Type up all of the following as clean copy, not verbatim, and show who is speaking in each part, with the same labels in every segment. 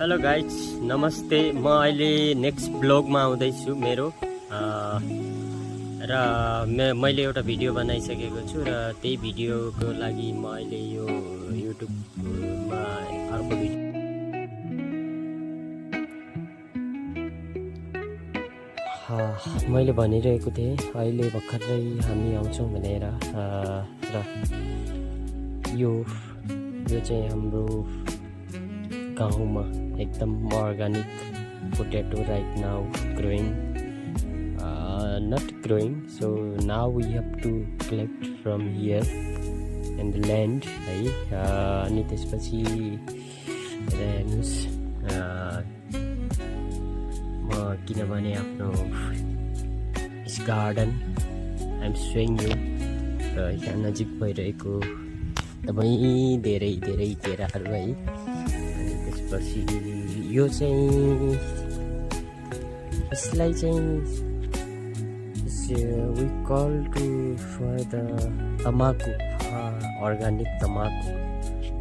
Speaker 1: Hello guys नमस्ते। म अहिले नेक्स्ट ब्लगमा आउँदैछु मेरो र मैले एउटा भिडियो बनाइसकेको छु र त्यही भिडियोको लागि म अहिले यो युट्युबमा अर्को भिडियो मैले भनिरहेको थिएँ अहिले भर्खरै हामी आउँछौँ भनेर र यो चाहिँ हाम्रो गाउँमा एकदम organic potato right now growing, not growing, so now we have to collect from here in the land है। अनि त्यसपछि हेर्नुहोस् म किनभने आफ्नो garden I am showing you र यहाँ नजिक भइरहेको एकदमै धेरै केराहरू है। अनि त्यसपछि यो चाहिँ यसलाई चाहिँ we call to for the तमाकु, अर्गानिक तमाकु।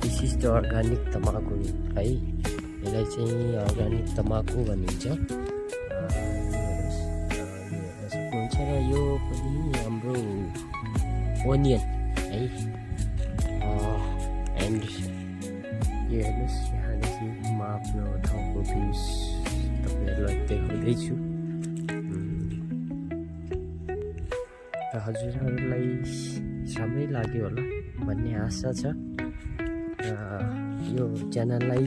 Speaker 1: दिस इज द अर्गानिक तमाकु है। यसलाई चाहिँ अर्गानिक तमाकु भनिन्छ। सक्नुहुन्छ र यो पनि हाम्रो ओनियन है। एन्ड यो हेर्नुहोस् यहाँदेखि म आफ्नो ठाउँको भ्युज तपाईँहरूलाई देखाउँदैछु र हजुरहरूलाई राम्रै लाग्यो होला भन्ने आशा छ। र यो च्यानललाई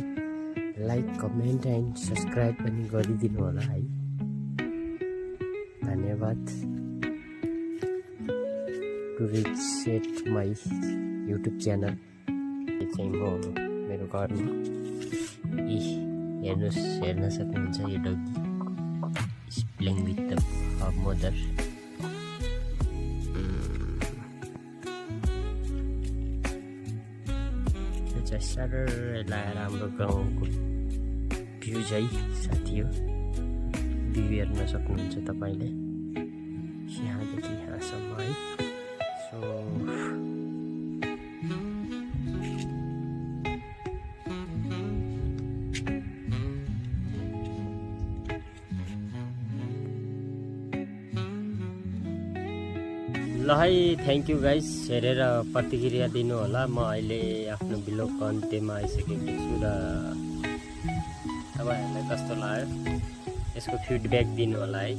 Speaker 1: लाइक कमेन्ट एन्ड सब्सक्राइब पनि गरिदिनु होला है। धन्यवाद। To reach set my YouTube channel. यो चाहिँ म मेरो घरमा हेर्नुहोस्, हेर्न सक्नुहुन्छ यो doggy is playing with the mother. यो चाहिँ साह्रै लगाएर हाम्रो गाउँको भ्युज है साथी हो। भ्यू हेर्न सक्नुहुन्छ तपाईँले यहाँदेखि यहाँसम्म है। सो ल है, थ्याङ्क यू गाइस। हेरेर प्रतिक्रिया दिनु होला। म अहिले आफ्नो ब्लगको अन्त्यमा आइसकेको छु र तपाईँहरूलाई कस्तो लाग्यो यसको फिडब्याक दिनु होला है।